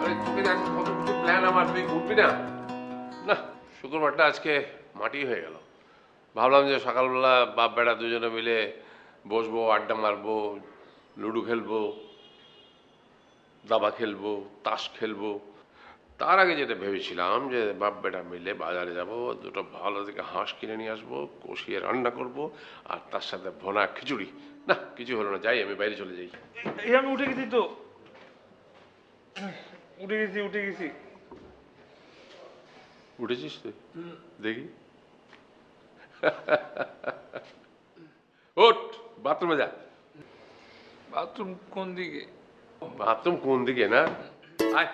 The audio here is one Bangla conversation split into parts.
আরে তোকে দেখ কত কিছু প্ল্যান আমার, তুই উঠবি না? না, শুক্রবারটা আজকে মাটি হয়ে গেল। ভাবলাম যে সকালবেলা বাপ বেটা দুজনে মিলে বসবো, আড্ডা মারবো, লুডো খেলবো, দাবা খেলবো, তাস খেলবো। তার আগে যেটা ভেবেছিলাম যে বাপ বেটা মিলে বাজারে যাব, দুটো ভালো থেকে হাঁস কিনে নিয়ে আসবো, কষিয়ে রান্না করব, আর তার সাথে ভোনা খিচুড়ি। না, কিছু হলো না, যাই আমি বাইরে চলে যাই। এই আমি উঠে গেছি তো, উঠে গেছি। উঠেছিস তুই? দেখি। ওঠ, বাথরুমে যা। বাথরুম কোন দিকে? বাথরুম কোন দিকে না, আয়।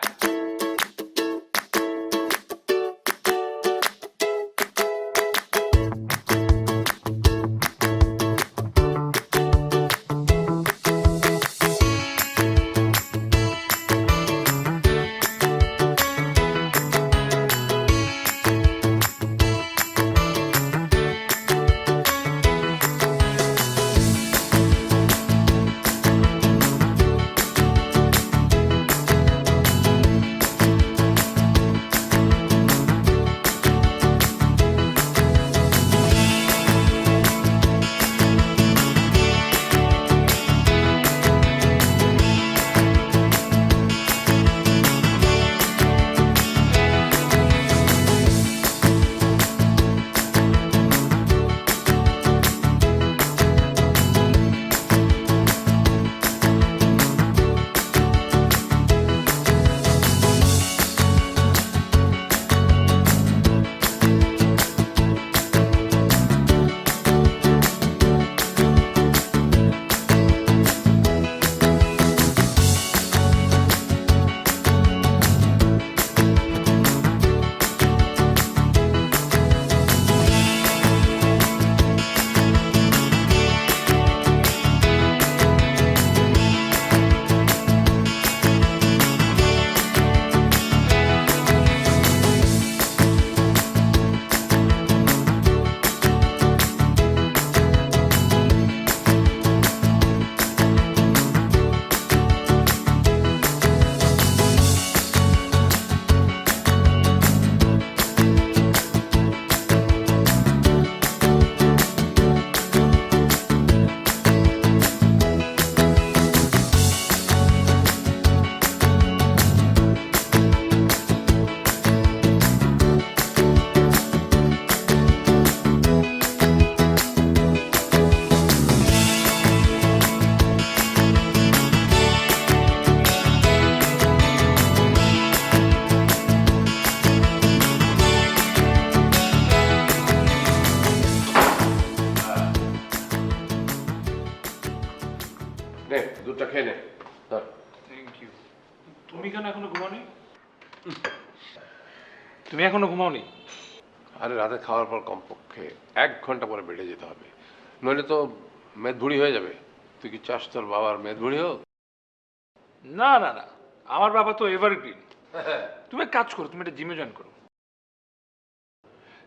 নে, দুধটা খেয়ে নে। ধর। Thank you. তুমি কেন এখনো ঘুমাওনি? তুমি এখনো ঘুমাওনি? আরে রাতে খাওয়ার পর কমপক্ষে 1 ঘন্টা পরে বেডে যেতে হবে, নইলে তো মেদভুড়ি হয়ে যাবে। তুই কি চাস তোর বাবার মেদভুড়ি হোক? না না না, আমার বাবা তো এভারগ্রিন। তুমি এক কাজ করো, তুমি একটা জিমে জয়েন করো।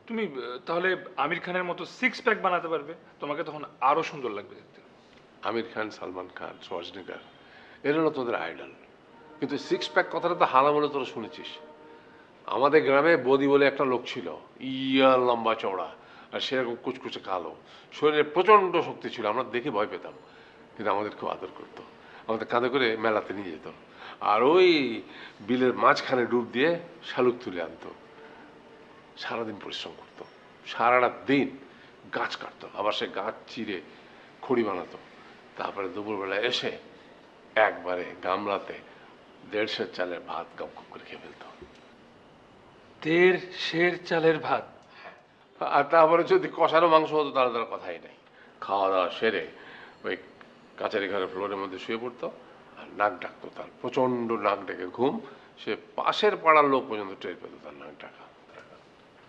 তুমি তাহলে আমির খানের মতো 6 প্যাক বানাতে পারবে, তোমাকে তখন আরো সুন্দর লাগবে দেখতে। আমির খান, সালমান খান, শওয়াজনিগার, এর হলো তোদের আইডল। কিন্তু 6 প্যাক কথাটা তো হারাম হলে তোরা শুনেছিস। আমাদের গ্রামে বদি বলে একটা লোক ছিল, ইয়া লম্বা চওড়া, আর সেরকম কুচকুচে কালো, শরীরে প্রচণ্ড শক্তি ছিল। আমরা দেখে ভয় পেতাম, কিন্তু আমাদের খুব আদর করতো। আমাদের কাঁধে করে মেলাতে নিয়ে যেত, আর ওই বিলের মাঝখানে ডুব দিয়ে শালুক তুলে আনতো। সারাদিন পরিশ্রম করতো, সারাটা দিন গাছ কাটতো, আবার সে গাছ চিরে খড়ি বানাতো। তারপরে দুপুরবেলা এসে একবারে গামলাতে 1.5 চালের ভাত গপ গপ করে খেয়ে ফেলতো। 1.5 চালের ভাত? আর তারপরে যদি কষানো মাংস হতো তাহলে তার কথাই নেই। খাওয়া দাওয়া সেরে ওই কাচারি ঘরের ফ্লোরের মধ্যে শুয়ে পড়তো, আর নাক ডাকতো তার, প্রচণ্ড নাক ডেকে ঘুম। সে পাশের পাড়ার লোক পর্যন্ত টের পেত তার নাক ডাকা।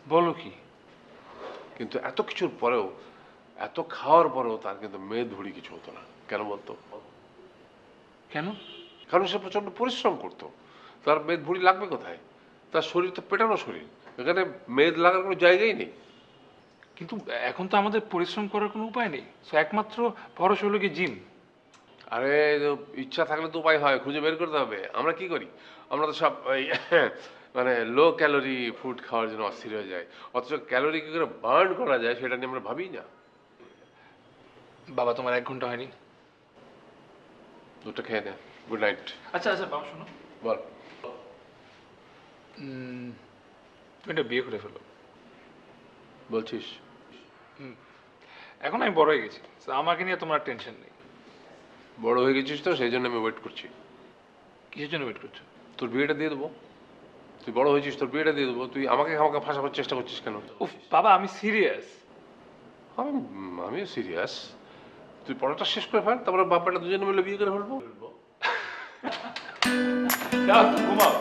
বলো কি? কিন্তু এত কিছুর পরেও, এত খাওয়ার পরেও তার কিন্তু মেদভুড়ি কিছু হতো না। কেন বলতো? কেন? কারণ সে প্রচণ্ড পরিশ্রম করতো। তার মেদভুড়ি লাগবে কোথায়? তার শরীর তো পেটানো শরীর, এখানে মেদ লাগার কোনো জায়গাই নেই। কিন্তু এখন তো আমাদের পরিশ্রম করার কোনো উপায় নেই, তো একমাত্র ভরসা হলো কি জিম। আরে ইচ্ছা থাকলে তো উপায় হয়, খুঁজে বের করতে হবে। আমরা কি করি, আমরা তো সব ওই মানে লো ক্যালোরি ফুড খাওয়ার জন্য অস্থির হয়ে যায়, অথচ ক্যালোরি কি করে বার্ন করা যায় সেটা নিয়ে আমরা ভাবি না। বাবা, তোমার 1 ঘন্টা হয়নি? দুটো খেয়ে নে, গুড নাইট। আচ্ছা আচ্ছা বাবা, শোনো, বল। তুমি একটা বিয়ে করে ফেলো। বলছিস? এখন আমি বড় হয়ে গেছি, তো আমাকে নিয়ে তোমার টেনশন নেই। বড় হয়ে গেছিস তো, সেই জন্য আমি ওয়েট করছি। কিসের জন্য ওয়েট করছো? তোর বিয়েটা দিয়ে দেবো। তুই বড় হয়েছিস, তোর বিয়েটা দিয়ে দেবো। তুই আমাকে আমাকে ফাঁসাবার চেষ্টা করছিস কেন? উফ বাবা, আমি সিরিয়াস। আমিও সিরিয়াস। তুই পড়াটা শেষ করে ফেল, তারপরে বাপ্পাটা দুজনে মিলে বিয়ে করে ফেলবো। যাও ঘুমাও।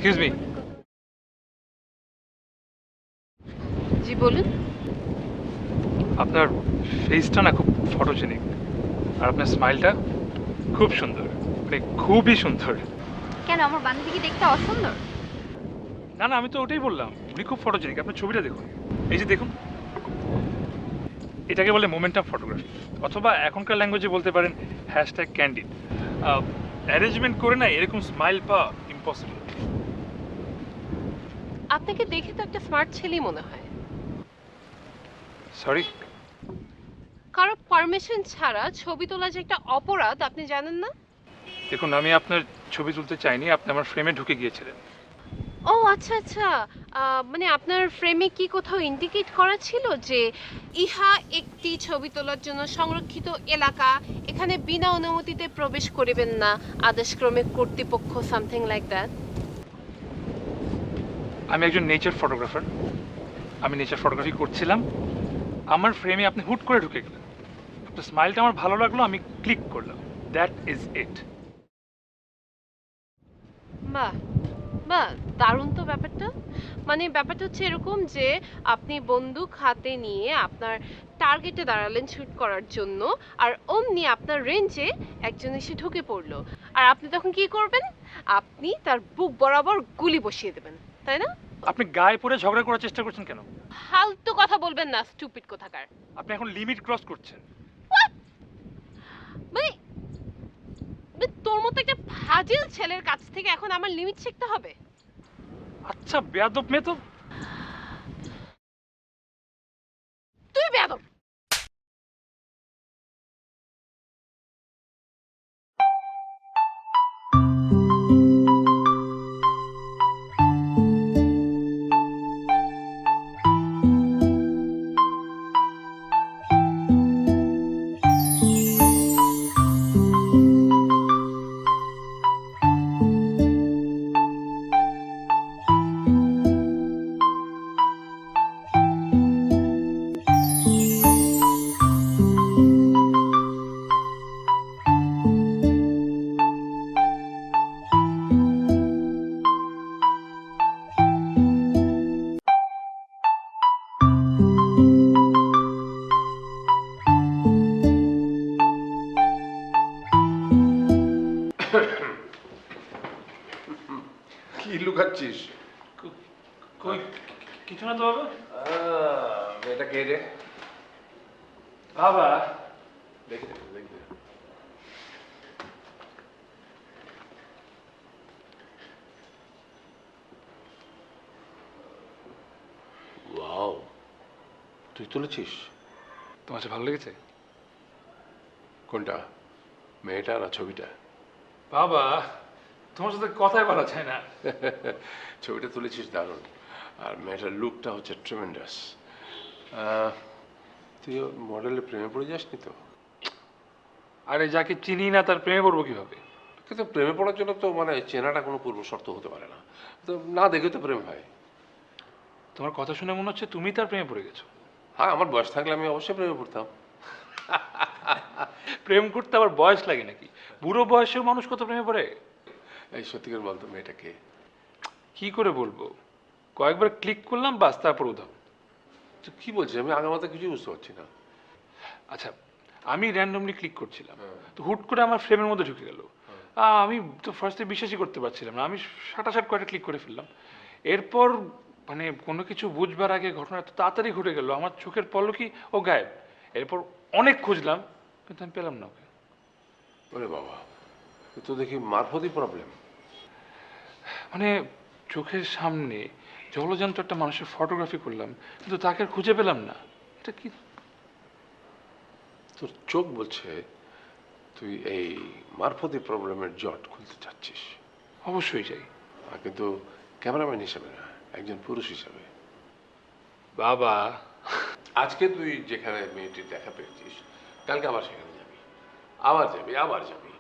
Excuse me. জি বলুন। আপনার ফেসটা না খুব ফটোজেনিক, আর আপনার স্মাইলটা খুব সুন্দর, মানে খুবই সুন্দর। কেন, আমার বান্ধবীকে দেখতে অসুন্দর? না না, আমি তো ওটাই বললাম, উনি খুব ফটোজেনিক। আপনার ছবিটা দেখুন, এই যে দেখুন, এটাকে বলে মোমেন্টাম ফটোগ্রাফি, অথবা এখনকার ল্যাঙ্গুয়েজে বলতে পারেন #ক্যান্ডিড। অ্যারেঞ্জমেন্ট করে না এরকম স্মাইল পাওয়া ইম্পসিবল। আপনাকে দেখে তো একটা স্মার্ট ছেলেই মনে হয়। সরি। কারো পারমিশন ছাড়া ছবি তোলা যে একটা অপরাধ, আপনি জানেন না? দেখুন, আমি আপনার ছবি তুলতে চাইনি, আপনি আমার ফ্রেমে ঢুকে গিয়েছিলেন। ও আচ্ছা আচ্ছা, মানে আপনার ফ্রেমে কি কোথাও ইন্ডিকেট করা ছিল যে ইহা একটি ছবি তোলার জন্য সংরক্ষিত এলাকা, এখানে বিনা অনুমতিতে প্রবেশ করিবেন না, আদেশক্রমে কর্তৃপক্ষ, সামথিং লাইক দ্যাট? আমি একজন নেচার ফটোগ্রাফার, আমি নেচার ফটোগ্রাফি করছিলাম, আমার ফ্রেমে আপনি হুট করে ঢুকে গেলেন, আপনার স্মাইলটা আমার ভালো লাগলো, আমি ক্লিক করলাম, দ্যাট ইজ ইট। বাহ বাহ, দারুণ তো ব্যাপারটা। মানে ব্যাপারটা হচ্ছে এরকম যে আপনি বন্দুক হাতে নিয়ে আপনার টার্গেটে দাঁড়ালেন শুট করার জন্য, আর অমনি আপনার রেঞ্জে একজন এসে ঢুকে পড়লো, আর আপনি তখন কি করবেন? আপনি তার বুক বরাবর গুলি বসিয়ে দেবেন, তাই না? আপনি গায়ে পড়ে ঝগড়া করার চেষ্টা করছেন কেন? ফালতু কথা বলবেন না, স্টুপিড কোথাকার। আপনি এখন লিমিট ক্রস করছেন। মানে মানে তোর মতো একটা ফাজিল ছেলের কাছ থেকে এখন আমার লিমিট শিখতে হবে? আচ্ছা বেয়াদব মেয়ে তো। তুই বেয়াদব। কি লুকাচ্ছিস? কই, কিছু না তো বাবা। এটা কে রে? বাবা দেখি দেখি দেখি। তুই তুলেছিস? তোমার সাথে ভালো লেগেছে? কোনটা, মেয়েটা না ছবিটা? বাবা, তোমার সাথে কথাই বলা যায় না। ছবিটা তুলেছিস দারুণ, আর মেয়েটার লুকটা হচ্ছে ট্রিমেন্ডাস। তুই মডেলের প্রেমে পড়ে যাসনি তো? আরে যাকে চিনি না তার প্রেমে পড়বো কিভাবে? কিন্তু প্রেমে পড়ার জন্য তো মানে চেনাটা কোনো পূর্ব শর্ত হতে পারে না, তো না দেখে তো প্রেম হয়। তোমার কথা শুনে মনে হচ্ছে তুমি তার প্রেমে পড়ে গেছো। হ্যাঁ, আমার বয়স থাকলে আমি অবশ্যই প্রেমে পড়তাম। প্রেম করতে আবার বয়স লাগে নাকি? বুড়ো বয়সেও মানুষ কত প্রেমে পড়ে। এই সত্যিকার বলতো, মেয়েটাকে? কি করে বলবো, কয়েকবার ক্লিক করলাম বাস, তারপর উধাও। তুই কি বলছিস? আমি আগের মতো কিছু বুঝতে পারছি না। আচ্ছা, আমি র্যান্ডমলি ক্লিক করছিলাম, হ্যাঁ। তো হুট করে আমার ফ্রেমের মধ্যে ঢুকে গেল। আমি তো ফার্স্টে বিশ্বাসই করতে পারছিলাম না, আমি সাটাসাট কয়েকটা ক্লিক করে ফেললাম। এরপর মানে কোনো কিছু বুঝবার আগে ঘটনা এত তাড়াতাড়ি ঘটে গেল, আমার চোখের পলকই ও গায়েব। এরপর অনেক খুঁজলাম, কিন্তু আমি পেলাম না ওকে। ওরে বাবা, এ তো দেখি মারফতই প্রবলেম। মানে চোখের সামনে জলজান্ত একটা মানুষের ফটোগ্রাফি করলাম, কিন্তু তাকে আর খুঁজে পেলাম না। এটা কি? তোর চোখ বলছে তুই এই মারফতি প্রবলেমের জট খুলতে চাচ্ছিস। অবশ্যই চাই। কিন্তু ক্যামেরাম্যান হিসেবে না, একজন পুরুষ হিসেবে। বাবা, আজকে তুই যেখানে মেয়েটির দেখা পেয়েছিস, কালকে আবার সেখানে যাবি, আবার যাবি, আবার যাবি।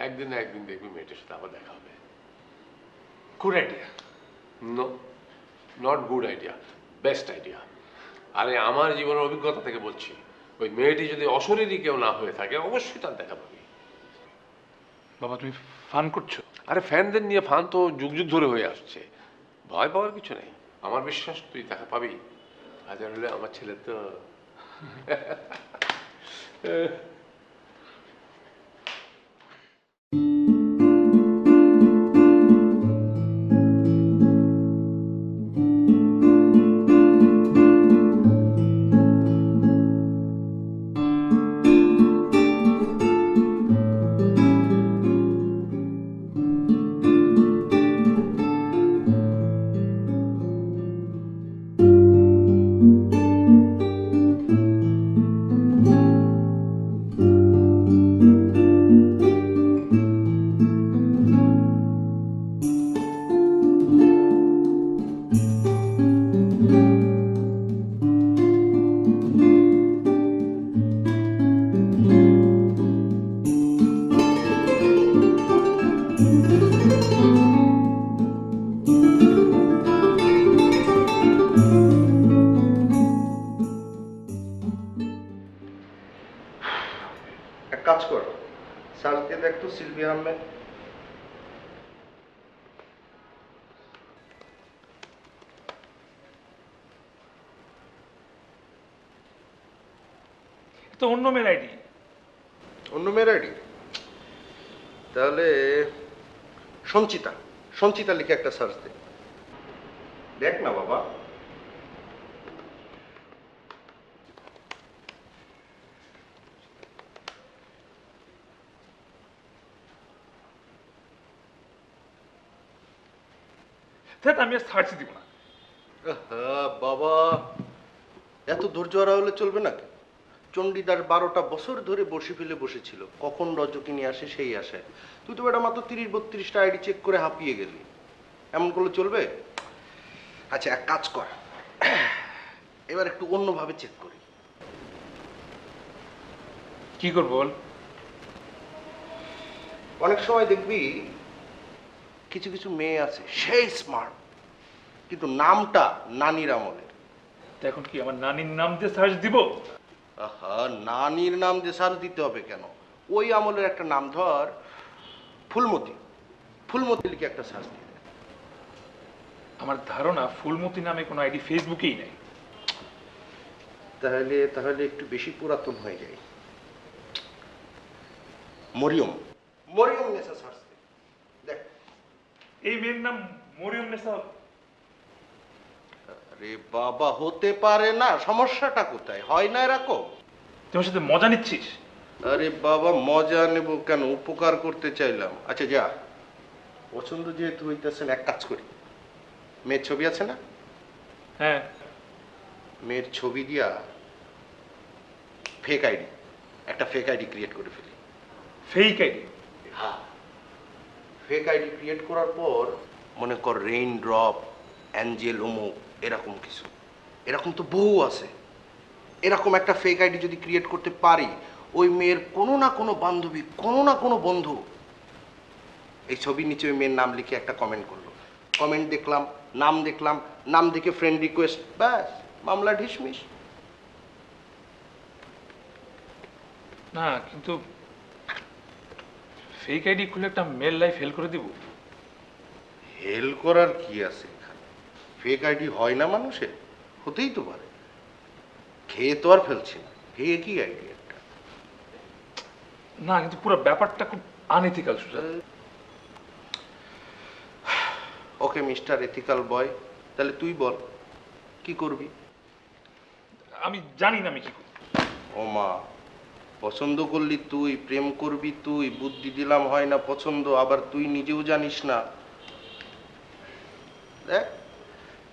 একদিন না একদিন দেখবি মেয়েটির সাথে আবার দেখা হবে। Good idea. No, not good idea, best idea. আরে আমার জীবনের অভিজ্ঞতা থেকে বলছি, ওই মেয়েটি যদি অশরীরী কেউ না হয়ে থাকে, অবশ্যই তার দেখা পাবি। বাবা, তুমি ফান করছো? আরে ফ্যানদের নিয়ে ফান তো যুগ যুগ ধরে হয়ে আসছে, ভয় পাওয়ার কিছু নেই। আমার বিশ্বাস তুই দেখা পাবি। হাজার হলে আমার ছেলে তো। এক কাজ কর, সার্চ দিয়ে দেখ তো সিলভি আহমেদ। তো অন্য মেল আইডি। অন্য মেয়ের আইডি? তাহলে সঞ্চিতা, সঞ্চিতা লিখে একটা সার্চ দে। দেখ না বাবা। আমি আর সার্চ দিব না। হ্যাঁ বাবা, এত ধৈর্য হারা হলে চলবে না। চণ্ডীদার 12টা বছর ধরে বসে ফেলে বসেছিল, কখন রজকিনী আসে সেই আশায়। তুই তো বেটা মাত্র 30-32টা আইডি চেক করে হাঁপিয়ে গেলি। এমন করলে চলবে? আচ্ছা এক কাজ কর, এবার একটু অন্যভাবে চেক করি। কি করবো বল? অনেক সময় দেখবি কিছু কিছু মেয়ে আছে সেই স্মার্ট, কিন্তু নামটা নানির আমলের। তো এখন কি আমার নানির নাম দিয়ে সার্চ দিব? আহা, নানির নাম দিয়ে সার্চ দিতে হবে কেন? ওই আমলের একটা নাম, ধর ফুলমতি, ফুলমতি লিখে একটা সার্চ দিয়ে দে। আমার ধারণা ফুলমতি নামে কোনো আইডি ফেসবুকেই নাই। তাহলে তাহলে একটু বেশি পুরাতন হয়ে যায়। মরিয়ম, মরিয়ম নেসা সার্চ দে, দেখ। এই মেয়ের নাম মরিয়ম নেসা? আরে বাবা, হতে পারে না, সমস্যাটা কোথায়? হয় না এরকম? তোমার সাথে মজা নিচ্ছিস? আরে বাবা, মজা নেব কেন, উপকার করতে চাইলাম। আচ্ছা যা, পছন্দ যেহেতু হইতেছেন, এক কাজ করি, মেয়ের ছবি আছে না? হ্যাঁ। মেয়ের ছবি দিয়া ফেক আইডি, একটা ফেক আইডি ক্রিয়েট করে ফেলি। Fake ID? হ্যাঁ, ফেক আইডি ক্রিয়েট করার পর মনে কর রেইন ড্রপ, অ্যাঞ্জেল অমুক, এরকম কিছু, এরকম তো বহু আছে। এরকম একটা ফেক আইডি যদি ক্রিয়েট করতে পারি, ওই মেয়ের কোনো না কোনো বান্ধবী, কোনো না কোনো বন্ধু এই ছবির নিচে ওই মেয়ের নাম লিখে একটা কমেন্ট করলো, কমেন্ট দেখলাম, নাম দেখে ফ্রেন্ড রিকোয়েস্ট, ব্যাস মামলা ঢিসমিস। না কিন্তু ফেক আইডি খুলে একটা মেল লাইফ হেল করে দিব? হেল করার কি আছে এখানে? ফেক আইডি হয় না মানুষের, হতেই তো পারে। খেয়ে তো আর ফেলছি না, খেয়ে কি আইডি একটা। না কিন্তু পুরো ব্যাপারটা খুব আনএথিক্যাল সুজাত। ওকে মিস্টার এথিক্যাল বয়, তাহলে তুই বল কি করবি? আমি জানি না আমি কি করব। ও মা, পছন্দ করলি তুই, প্রেম করবি তুই, বুদ্ধি দিলাম হয় না পছন্দ, আবার তুই নিজেও জানিস না। দেখ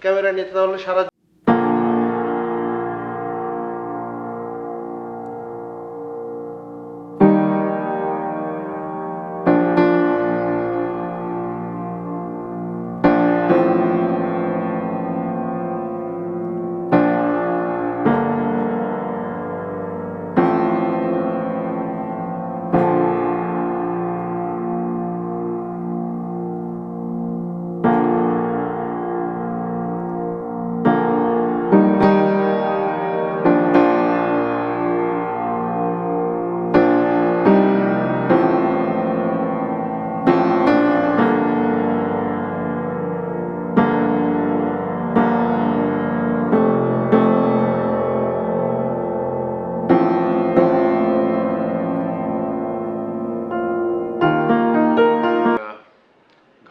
ক্যামেরা নিতে তাহলে সারা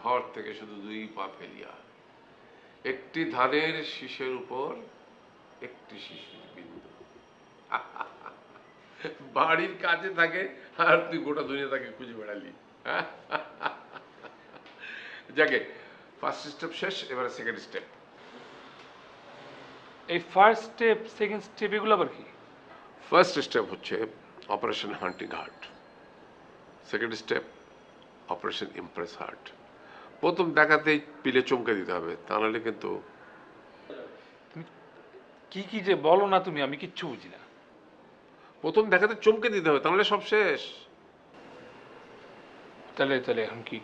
ঘর থেকে শুধু 2 পা ফেলিয়া একটি ধানের শীষের উপর একটি শিশির বিন্দু। বাড়ির কাছে থাকে আর তুই গোটা দুনিয়া তাকে খুঁজে বেড়ালি। যাকে ফার্স্ট স্টেপ শেষ, এবারে সেকেন্ড স্টেপ। এই ফার্স্ট স্টেপ সেকেন্ড স্টেপ এগুলো আবার কি? ফার্স্ট স্টেপ হচ্ছে operation hunting heart, second step operation impress heart. প্রথম দেখাতেই পিলে চমকে দিতে হবে, তা নাহলে কিন্তু কি কি যে বলো না তুমি, আমি কিচ্ছু বুঝি না। প্রথম দেখাতে চমকে দিতে হবে, তা নাহলে সব শেষ। তাহলে তাহলে এখন কি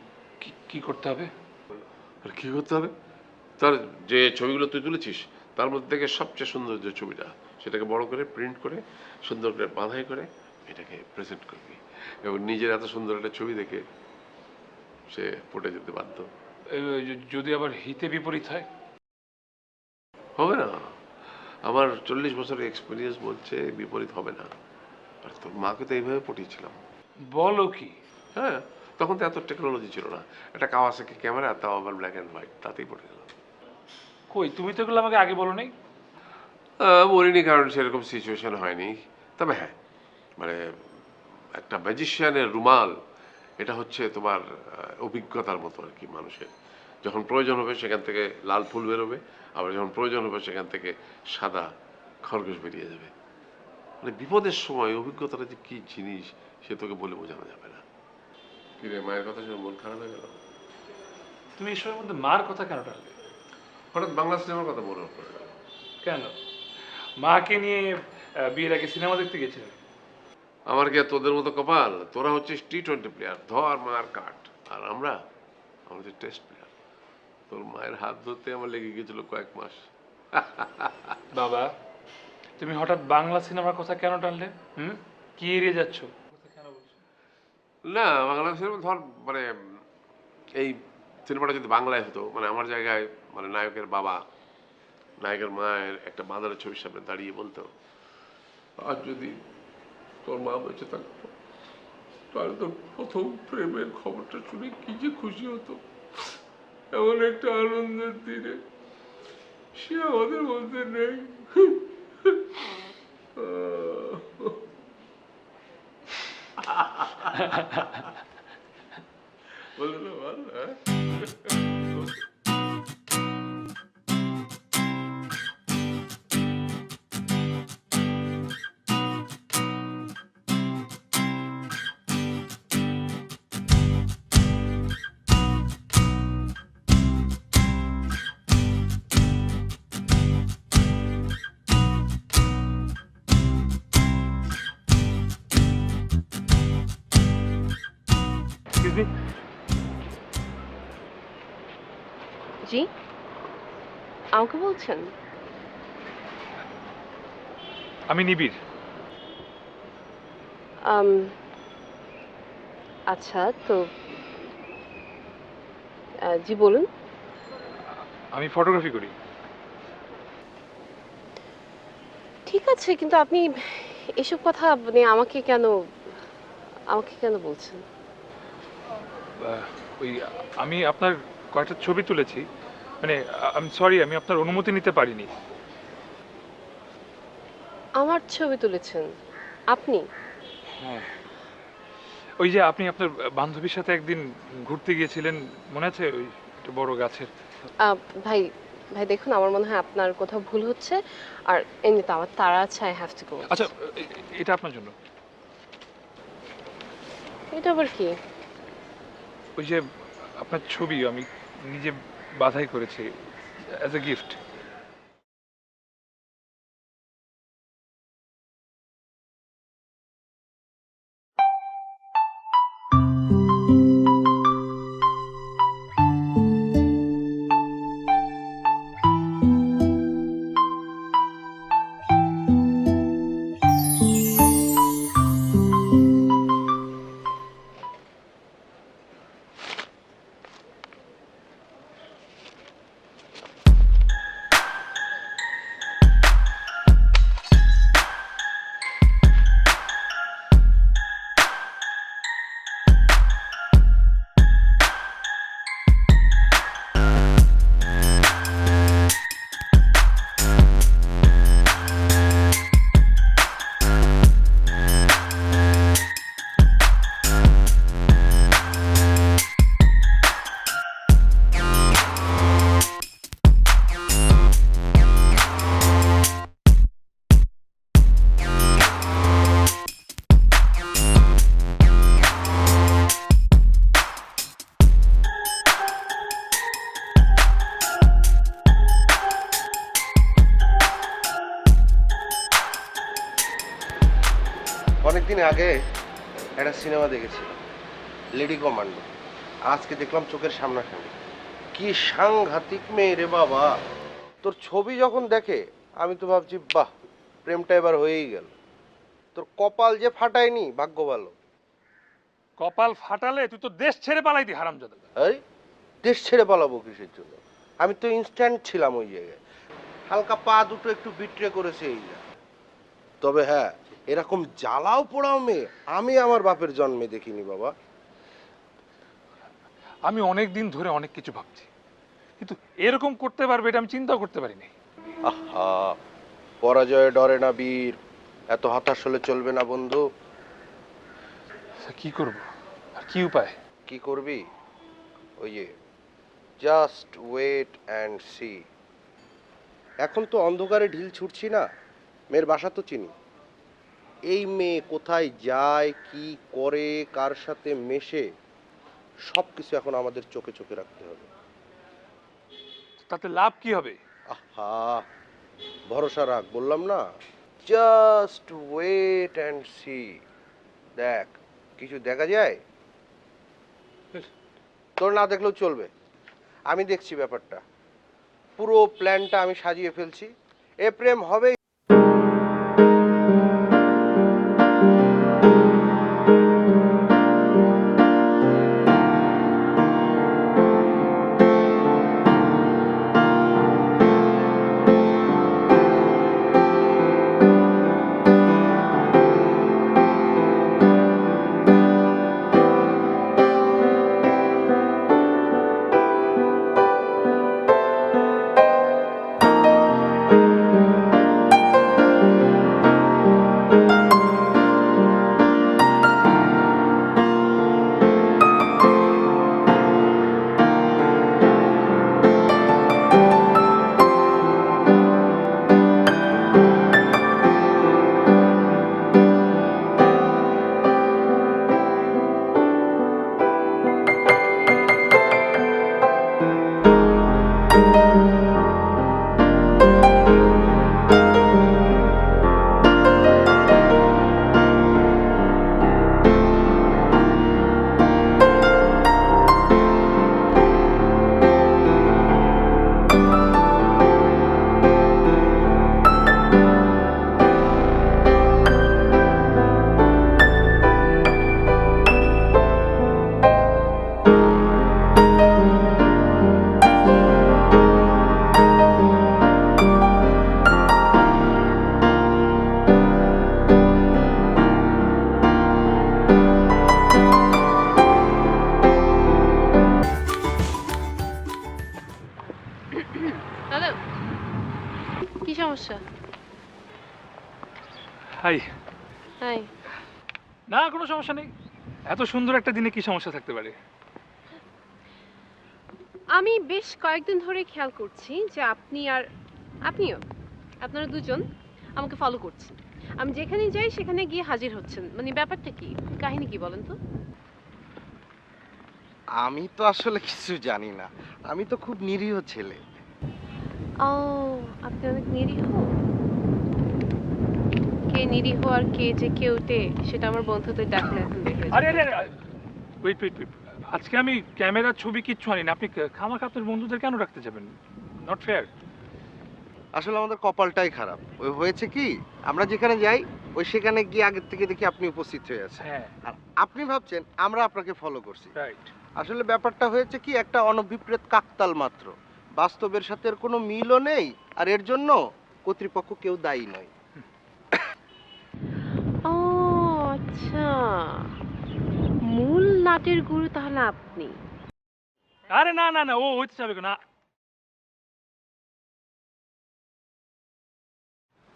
কি করতে হবে? আর কি করতে হবে? তার যে ছবিগুলো তুই তুলেছিস তার মধ্যে থেকে সবচেয়ে সুন্দর যে ছবিটা, সেটাকে বড় করে প্রিন্ট করে সুন্দর করে বাঁধাই করে এটাকে প্রেজেন্ট করবি, এবং নিজের এত সুন্দর একটা ছবি দেখে সে পটে যেতে বাধ্য। যদি আবার হিতে বিপরীত হয়? হবে না, আমার 40 বছরের এক্সপিরিয়েন্স বলছে বিপরীত হবে না। আর তোর মাকে তো এইভাবে পটিয়েছিলাম। বলো কি? হ্যাঁ, তখন তো এত টেকনোলজি ছিল না, একটা কাওয়াসাকি ক্যামেরা, তাও আবার ব্ল্যাক অ্যান্ড হোয়াইট, তাতেই পটে গেলাম। কই, তুমি তো এগুলো আমাকে আগে বলো নাই। বলিনি কারণ সেরকম সিচুয়েশন হয়নি। তবে হ্যাঁ, মানে একটা ম্যাজিশিয়ানের রুমাল, এটা হচ্ছে তোমার অভিজ্ঞতার মতো আর কি। মানুষের যখন প্রয়োজন হবে সেখান থেকে লাল ফুল বেরোবে, আবার যখন প্রয়োজন হবে সেখান থেকে সাদা খরগোশ বেরিয়ে যাবে। মানে বিপদের সময় অভিজ্ঞতাটা যে কি জিনিস সে তোকে বলে বোঝানো যাবে না। কি রে, মায়ের কথা শুনে মন খারাপ হয়ে গেল? তুমি এসবের মধ্যে মার কথা কেন টানলে? হঠাৎ বাংলা সিনেমার কথা মনে পড়ে গেল। কেন? মাকে নিয়ে বিয়ের আগে সিনেমা দেখতে গেছিলেন? আমার কি আর তোদের মতো কপাল? তোরা হচ্ছিস T20 প্লেয়ার, ধর মার কাট, আর আমরা হচ্ছে টেস্ট প্লেয়ার। তোর মায়ের হাত ধরতে আমার লেগে গেছিল কয়েক মাস। বাবা, তুমি হঠাৎ বাংলা সিনেমার কথা কেন টানলে? কি এড়িয়ে যাচ্ছ? না, বাংলা সিনেমা ধর, মানে এই সিনেমাটা যদি বাংলায় হতো, মানে আমার জায়গায়, মানে নায়কের বাবা নায়কের মায়ের একটা বাঁধানো ছবির সামনে দাঁড়িয়ে বলতো, আর যদি তোর মা বেঁচে থাকতো তাহলে তোর প্রথম প্রেমের খবরটা শুনে কি যে খুশি হতো, এমন একটা আনন্দের দিনে সে আমাদের মধ্যে নেই। বলে না বল, হ্যাঁ। জি, আমাকে বলছেন? আমি নিবিড়। আম, আচ্ছা, তো জি বলুন। আমি ফটোগ্রাফি করি। ঠিক আছে, কিন্তু আপনি এসব কথা মানে আমাকে কেন বলছেন? আহ, ওই আমি আপনার কয়েকটা ছবি তুলেছি, মানে আমি সরি, আমি আপনার অনুমতি নিতে পারিনি। আমার ছবি তুলেছেন আপনি? হ্যাঁ, ওই যে আপনি আপনার বান্ধবীর সাথে একদিন ঘুরতে গিয়েছিলেন, মনে আছে, ওই একটা বড় গাছের। আহ, ভাই ভাই দেখুন, আমার মনে হয় আপনার কোথাও ভুল হচ্ছে। আর এমনিতে আমার তাড়া আছে, আই হ্যাভ টু গো। আচ্ছা, এটা আপনার জন্য। এটা আবার কি? ওই যে আপনার ছবি আমি নিজে বাছাই করেছি অ্যাজ এ গিফট। অনেকদিন আগে একটা সিনেমা দেখেছিলাম, লেডি কমান্ডো। আজকে দেখলাম চোখের সামনাসামনি। কি সাংঘাতিক মেয়ে রে বাবা! তোর ছবি যখন দেখে আমি তো ভাবছি, বাহ, প্রেমটা এবার হয়েই গেল। তোর কপাল যে ফাটায়নি, ভাগ্য ভালো। কপাল ফাটালে তুই তো দেশ ছেড়ে পালাইতি, হারামজাদা। এই, দেশ ছেড়ে পালাবো কিসের জন্য? আমি তো ইনস্ট্যান্ট ছিলাম ওই জায়গায়। হালকা পা দুটো একটু বিট্রে করেছে এই যা। তবে হ্যাঁ, এরকম জ্বালাও পোড়াও মেয়ে আমি আমার বাপের জন্মে দেখিনি বাবা। আমি অনেক দিন ধরে অনেক কিছু ভাবছি, কিন্তু এরকম করতে পারবে এটা আমি চিন্তাও করতে পারিনি। আহা, পরাজয়ে ডরে না বীর। এত হতাশ হলে চলবে না বন্ধু। আচ্ছা, কি করব আর কি উপায়? কি করবি? ওই যে, জাস্ট ওয়েট অ্যান্ড সি। এখন তো অন্ধকারে ঢিল ছুটছি না, মেয়ের বাসা তো চিনি। এই মেয়ে কোথায় যায়, কি করে, কার সাথে মেশে, সব কিছু এখন আমাদের চোখে চোখে রাখতে হবে। তাতে লাভ কি হবে? আহা, ভরসা রাখ, বললাম না, জাস্ট ওয়েট অ্যান্ড সি। দেখ, কিছু দেখা যায়? তোর না দেখলেও চলবে, আমি দেখছি ব্যাপারটা। পুরো প্ল্যানটা আমি সাজিয়ে ফেলছি। এ প্রেম হবে। হ্যালো, কি সমস্যা? হাই। হাই। না, কোনো সমস্যা নেই। এত সুন্দর একটা দিনে কি সমস্যা থাকতে পারে? আমি বেশ কয়েকদিন ধরে খেয়াল করছি যে আপনিও আপনারা দুজন আমাকে ফলো করছেন। আমি যেখানে যাই সেখানে গিয়ে হাজির হচ্ছেন। মানে ব্যাপারটা কি? কাহিনী কি বলেন তো? আমি তো আসলে কিছু জানি না, আমি তো খুব নিরীহ ছেলে। ও, আপনি অনেক নিরীহ। কে নিরীহ আর কে যে কেউটে সেটা আমার বন্ধুদের ডাকলে এখন বের হয়ে আরে যাবে। আরে আরে, ওয়েট ওয়েট ওয়েট, আজকে আমি ক্যামেরা ছবি কিচ্ছু আনি না। আপনি খামাখা আপনার বন্ধুদের কেন রাখতে যাবেন? Not fair. আসলে আমাদের কপালটাই খারাপ। ওই হয়েছে কি, আমরা যেখানে যাই ওই সেখানে গিয়ে আগের থেকে দেখি আপনি উপস্থিত হয়ে আছেন। হ্যাঁ, আর আপনি ভাবছেন আমরা আপনাকে ফলো করছি। রাইট। আসলে ব্যাপারটা হয়েছে কি, একটা অনভিপ্রেত কাকতাল মাত্র। বাস্তবের সাথে এর কোনো মিলও নেই, আর এর জন্য কর্তৃপক্ষ কেউ দায়ী নয়। ও আচ্ছা, মূল নাটের গুরু তাহলে আপনি। আরে না না না, ও হইতে যাবে না।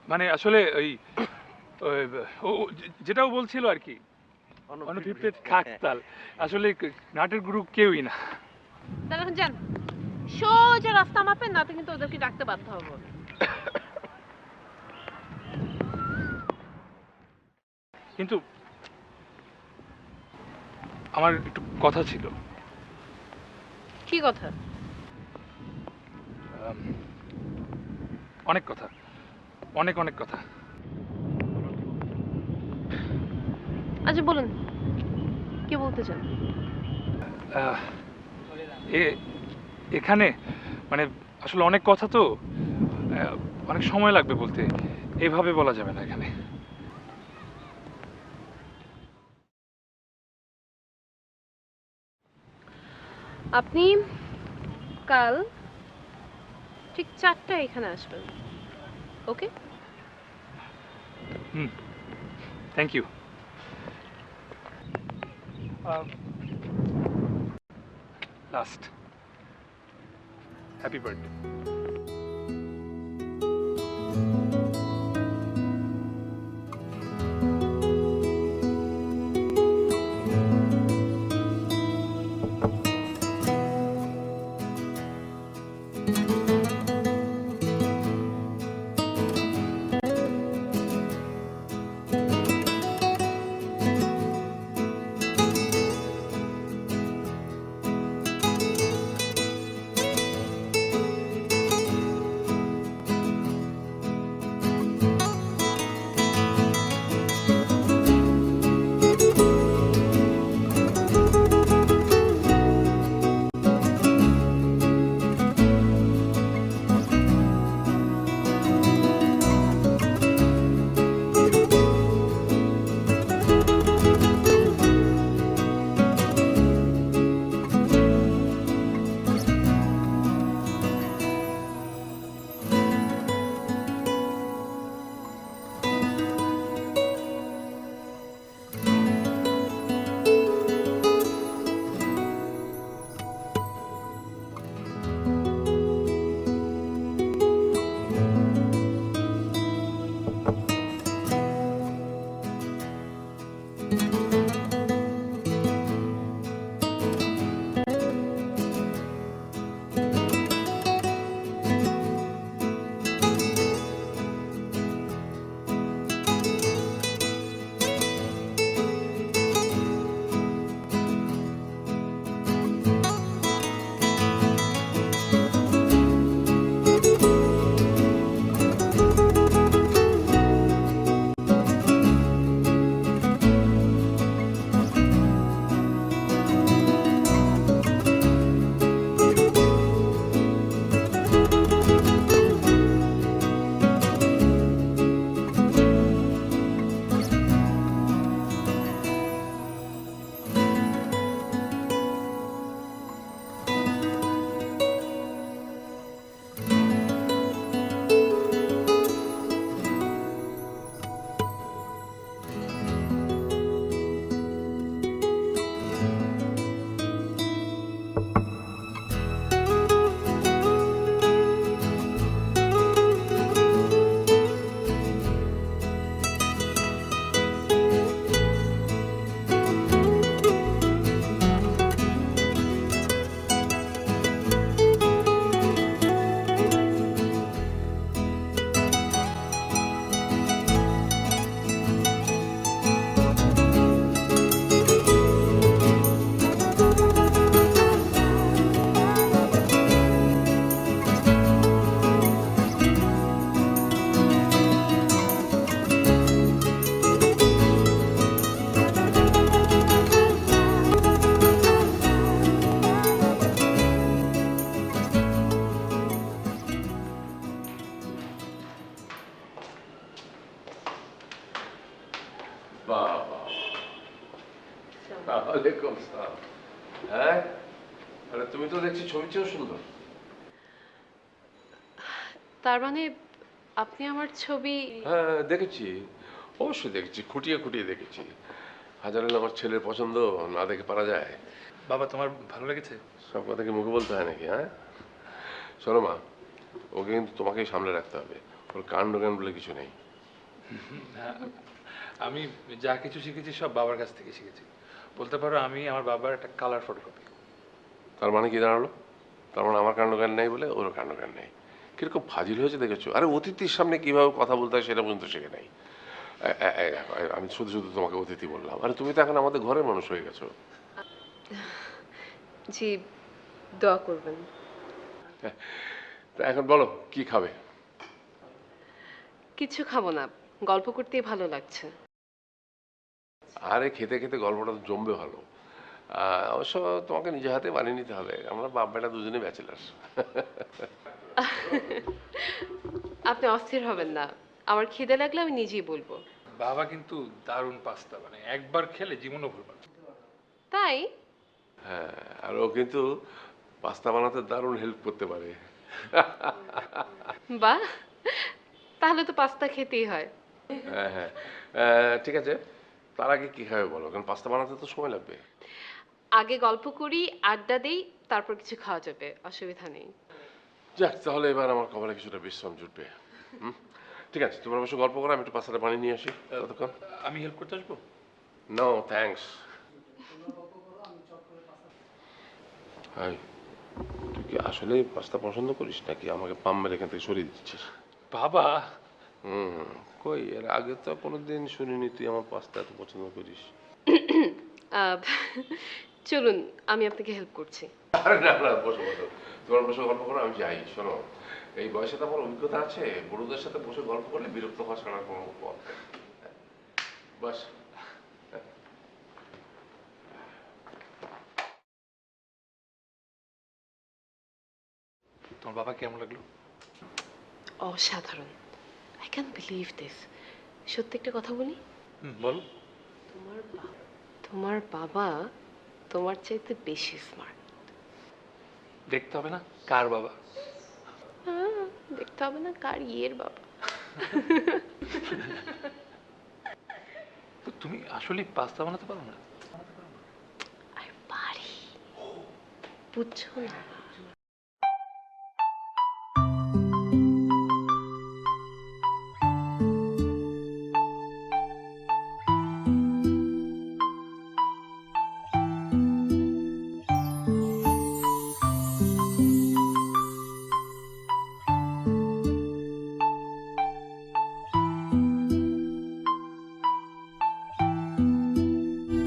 মানে আসলে ওই যেটাও বলছিল আর কি, অনভিপ্রেত খাকতাল। আসলে নাটের গুরু কেউই না। তাহলে এখন যান, সোজা রাস্তা মাপেন, না তো কিন্তু ওদেরকে ডাকতে বাধ্য হবো। কিন্তু আমার একটু কথা ছিল। কি কথা? অনেক কথা, অনেক অনেক কথা। আচ্ছা বলুন, কি বলতে চান? আহ, এখানে মানে আসলে অনেক কথা তো, অনেক সময় লাগবে বলতে। এভাবে বলা যাবে না এখানে। আপনি কাল ঠিক 4টায় এখানে আসবেন, okay? Thank you. Last, happy birthday. ওয়ালাইকুম সালাম। হ্যাঁ, আরে তুমি তো দেখছি ছবির চেয়েও সুন্দর। তার মানে আপনি আমার ছবি? হ্যাঁ দেখেছি, অবশ্যই দেখেছি, খুঁটিয়ে খুঁটিয়ে দেখেছি। হাজারাল আমার ছেলের পছন্দ না দেখে পারা যায়? বাবা তোমার ভালো লেগেছে? সব কথা কি মুখে বলতে হয় নাকি? হ্যাঁ শোনো মা, ওকে কিন্তু তোমাকেই সামলে রাখতে হবে। ওর কাণ্ড জ্ঞান বলে কিছু নেই। আমি যা কিছু শিখেছি সব বাবার কাছ থেকে শিখেছি। বলতে পারো আমি আমার বাবার একটা কালার ফটোকপি। তার মানে কি দাঁড়ালো? তার মানে আমার কাণ্ড জ্ঞান নেই বলে ওরও কাণ্ড জ্ঞান নেই। কিরকম ফাজিল হয়েছে দেখেছো? আরে অতিথির সামনে কিভাবে কথা বলতে হয় সেটা পর্যন্ত শিখে নেই। আমি শুধু শুধু তোমাকে অতিথি বললাম, আরে তুমি তো এখন আমাদের ঘরের মানুষ হয়ে গেছো। জি, দোয়া করবেন। তা এখন বলো কি খাবে? কিছু খাবো না, গল্প করতেই ভালো লাগছে। আরে খেতে খেতে গল্পটা তো জমবে ভালো। অবশ্য তোমাকে নিজে হাতে বানিয়ে নিতে হবে, আমরা বাপ বেটা দুজনে ব্যাচেলার। আপনি অস্থির হবেন না, আমার খিদে লাগলে আমি নিজেই বলবো। বাবা কিন্তু দারুণ পাস্তা মানে একবার খেলে জীবনও ভুলবে না। তাই? হ্যাঁ, আর ও কিন্তু পাস্তা বানাতে দারুণ হেল্প করতে পারে। বাহ, তাহলে তো পাস্তা খেতেই হয়। হ্যাঁ হ্যাঁ, ঠিক আছে, তার আগে কি খাবে বলো, কারণ পাস্তা বানাতে তো সময় লাগবে। আগে গল্প করি, আড্ডা দেই, তারপর কিছু খাওয়া যাবে, অসুবিধা নেই। যাক, তাহলে এবার আমার কপালে কিছুটা বিশ্রাম জুটবে। হুম, ঠিক আছে, তোমরা বসে গল্প করো, আমি একটু পাস্তাটা বানিয়ে নিয়ে আসি ততক্ষণ। আমি হেল্প করতে আসবো? No thanks. হাই, তুই কি আসলে পাস্তা পছন্দ করিস নাকি আমাকে পাম মেরে এখান থেকে সরিয়ে দিচ্ছিস? বাবা কই এর আগে তো কোনোদিন শুনিনি তুই আমার পাস্তা এত পছন্দ করিস। আহ, চলুন, আমি আপনাকে হেল্প করছি। আরে না না, বসো বসো, তোমার বসে গল্প করো, আমি যাই। শোনো, এই বয়সে তো আমার অভিজ্ঞতা আছে, বড়দের সাথে বসে গল্প করলে বিরক্ত হওয়া ছাড়া কোনো পথ নেই। বাস। তোমার বাবা কেমন লাগলো? অসাধারণ, আই ক্যান বিলিভ দিস। সত্যি একটা কথা বলি, বলো। তোমার বাবা তোমার চাইতে বেশি স্মার্ট। দেখতে হবে না কার বাবা? দেখতে হবে না কার ইয়ের বাবা। তো তুমি আসলে পাস্তা বানাতে পারো না? আর পারি, বুঝছো না?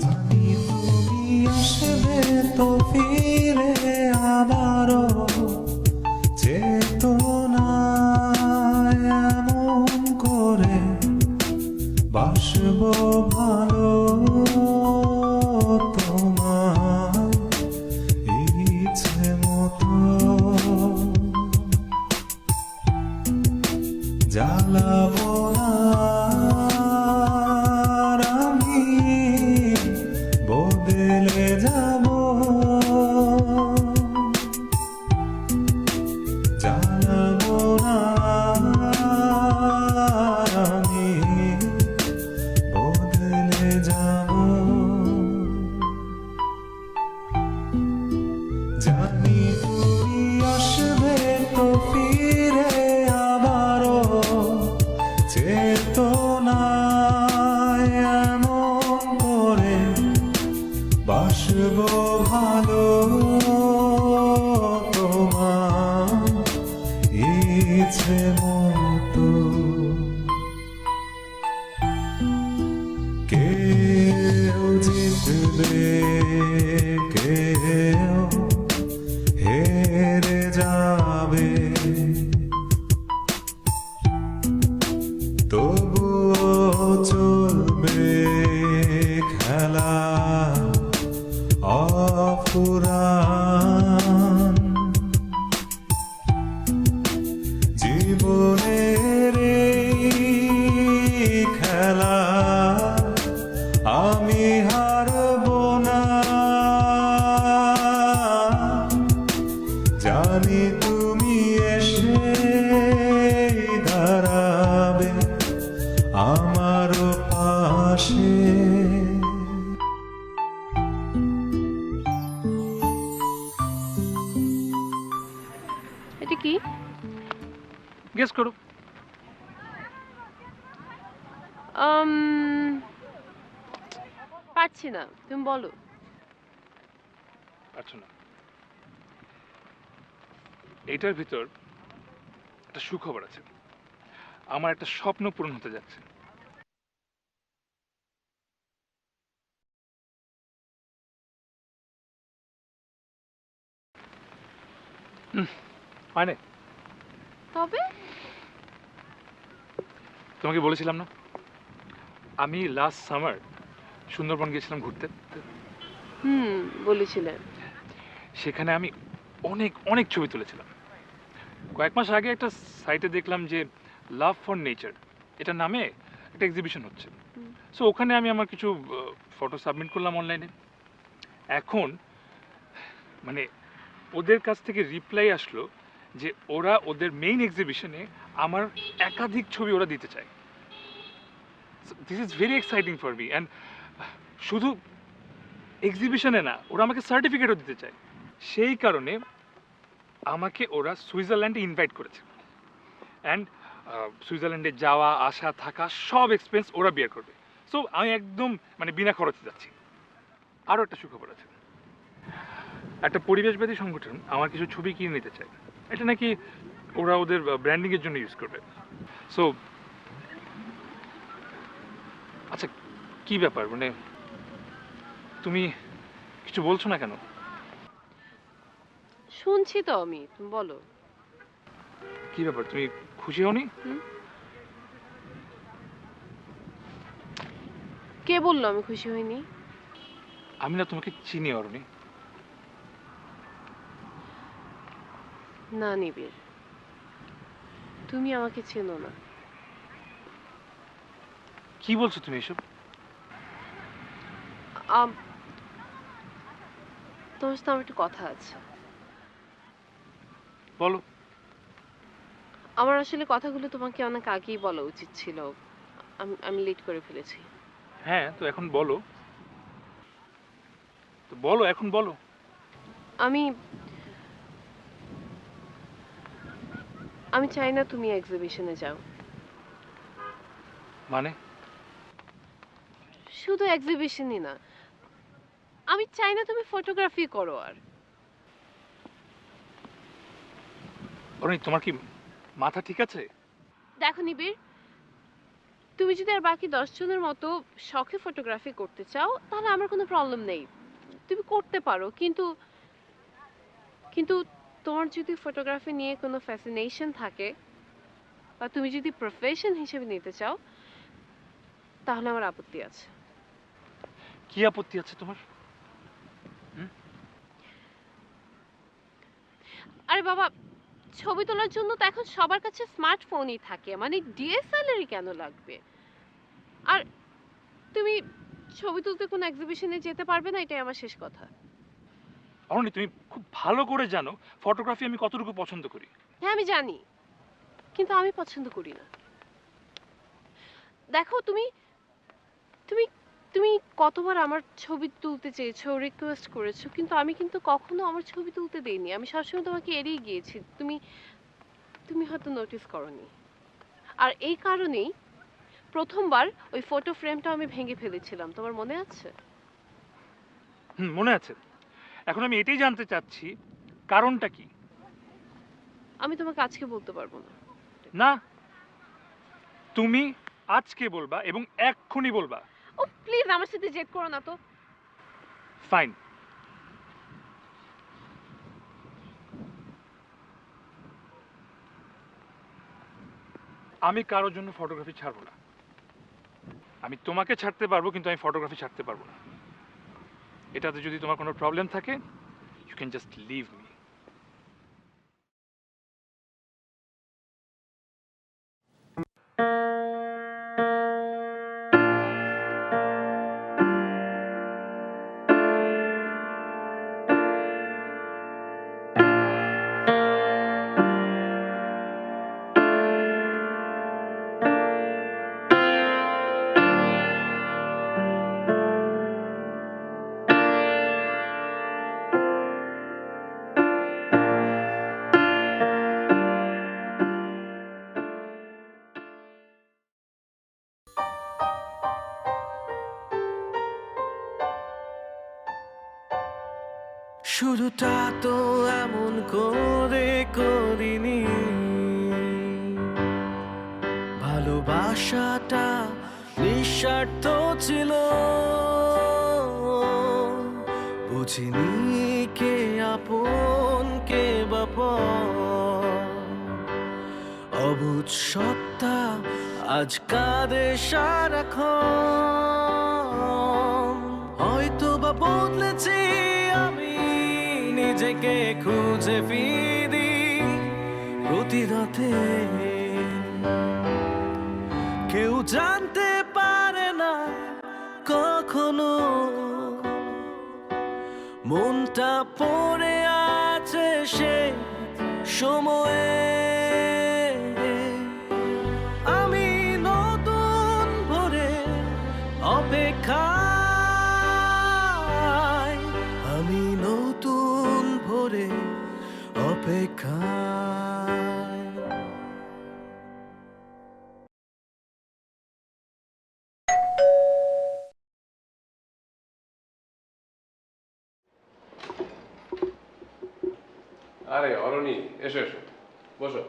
জানি তুমি আসবে তো ফিরে আবারও, চেতনায় এমন করে বাসবো ভালো তোমার ইচ্ছে মতো, জ্বালাবো না আর আমি, বদলে যাব, জ্বালাবো না আর আমি, বদলে যাব। জানি তুমি আসবে তো ফিরে আবারও, চেতনায় এমন করে বাসবো ভালো তোমার ইচ্ছে মতো। কেউ জিতবে, কেউ হেরে যাবে, তবুও চলবে খেলা অফুরান। জীবনের এই খেলা আমি হারবো না। গেস করো। আম, পারছি না, তুমি বলো। আচ্ছা না, এইটার ভিতর একটা সুখবর আছে। আমার একটা স্বপ্ন পূরণ হতে যাচ্ছে। হয় না? তবে তোমাকে বলেছিলাম না, আমি লাস্ট সামার সুন্দরবন গিয়েছিলাম ঘুরতে। বলেছিলেন। সেখানে আমি অনেক অনেক ছবি তুলেছিলাম। কয়েক মাস আগে একটা সাইটে দেখলাম যে লাভ ফর নেচার এটা নামে একটা এক্সিবিশন হচ্ছে। সো ওখানে আমি আমার কিছু ফটো সাবমিট করলাম অনলাইনে। এখন মানে ওদের কাছ থেকে রিপ্লাই আসলো যে ওরা ওদের মেইন এক্সিবিশনে আমার একাধিক ছবি ওরা দিতে চায়। This is very exciting for me. And শুধু এক্সিবিশনে না, ওরা আমাকে সার্টিফিকেটও দিতে চায়। সেই কারণে আমাকে ওরা সুইজারল্যান্ডে ইনভাইট করেছে। অ্যান্ড সুইজারল্যান্ডে যাওয়া আসা থাকা সব এক্সপেন্স ওরা বিয়ার করবে। সো আমি একদম মানে বিনা খরচে যাচ্ছি। আরও একটা সুখবর আছে, একটা পরিবেশবাদী সংগঠন আমার কিছু ছবি কিনে নিতে চায়। এটা নাকি ওরা ওদের ব্র্যান্ডিংয়ের জন্য ইউজ করবে। সো আচ্ছা, কি ব্যাপার, মানে তুমি কিছু বলছো না কেন? শুনছি তো আমি, তুমি বলো। কি ব্যাপার, তুমি খুশি হওনি? কে বললো আমি খুশি হইনি? আমি না তোমাকে চিনি অরুণী। না নিবিড়, তুমি আমাকে চেনো না। কি বলছো তুমি এসব? আম, তোমার সাথে আমার একটু কথা আছে। বলো। আমার আসলে কথাগুলো তোমাকে অনেক আগেই বলা উচিত ছিল। আমি লেট করে ফেলেছি। হ্যাঁ, তো এখন বলো। তো বলো, এখন বলো। আমি আমি চাই না তুমি এক্সিবিশনে যাও। মানে? শুধু এক্সিবিশনই না, আমি চাই না তুমি ফটোগ্রাফি করো আর। অরুণী, তোমার কি মাথা ঠিক আছে? দেখো নিবিড়, তুমি যদি আর বাকি 10 জনের মতো শখে ফটোগ্রাফি করতে চাও তাহলে আমার কোনো প্রবলেম নেই, তুমি করতে পারো। কিন্তু কিন্তু তোমার যদি ফটোগ্রাফি নিয়ে কোনো ফ্যাসিনেশন থাকে বা তুমি যদি প্রফেশন হিসেবে নিতে চাও তাহলে আমার আপত্তি আছে। কি আপত্তি আছে তোমার? আরে বাবা, ছবি তোলার জন্য তো এখন সবার কাছে স্মার্টফোনই থাকে, মানে ডিএসএলআরই কেন লাগবে? আর তুমি ছবি তুলতে কোনো এক্সিবিশনে যেতে পারবে না, এটাই আমার শেষ কথা। অরুণী, তুমি খুব ভালো করে জানো ফটোগ্রাফি আমি কতটুকু পছন্দ করি। হ্যাঁ আমি জানি, কিন্তু আমি পছন্দ করি না। দেখো তুমি তুমি তুমি কতবার আমার ছবি তুলতে চেয়েছো, রিকোয়েস্ট করেছো, কিন্তু আমি কিন্তু কখনো আমার ছবি তুলতে দেইনি। আমি সবসময় তোমাকে এড়িয়ে গিয়েছি। তুমি তুমি হয়তো নোটিস করোনি। আর এই কারণেই প্রথমবার ওই ফটো ফ্রেমটা আমি ভেঙে ফেলেছিলাম, তোমার মনে আছে? মনে আছে। এখন আমি এটাই জানতে চাচ্ছি, কারণটা কি? আমি তোমাকে আজকে বলতে পারবো না। না, তুমি আজকে বলবা এবং এক্ষুনি বলবা। ও প্লিজ, আমার সাথে জেদ করো না তো। ফাইন। আমি কারোর জন্য ফটোগ্রাফি ছাড়বো না। আমি তোমাকে ছাড়তে পারবো, কিন্তু আমি ফটোগ্রাফি ছাড়তে পারবো না। এটাতে যদি তোমার কোনো প্রবলেম থাকে, you can just leave me. শুরুটা তো এমন করে করিনি, ভালোবাসাটা নিঃস্বার্থ ছিল, বুঝিনি কে আপন কে বাপন, অবুঝ সত্তা আজ কাঁদে সারাক্ষণ। হয়তো বা বদলেছি আমি, নিজেকে খুঁজে ফিরি প্রতি রাতে, কেউ জানতে পারে না কখনো মনটা পড়ে আছে সে সময়ে। আমি নতুন ভোরে অপেক্ষায়, আমি নতুন ভোরে অপেক্ষায়। আরে অরণি, এসো এসো, বসো।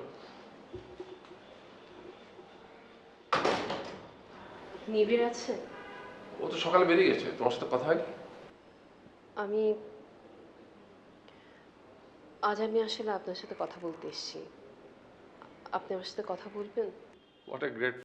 নিবিড় আছে? ও তো সকালে বেরিয়ে গেছে, তোমার সাথে কথা হয়নি? আমি আজ আসলে আপনার সাথে কথা বলতে এসেছি। আপনি আমার সাথে কথা বলবেন? What a great.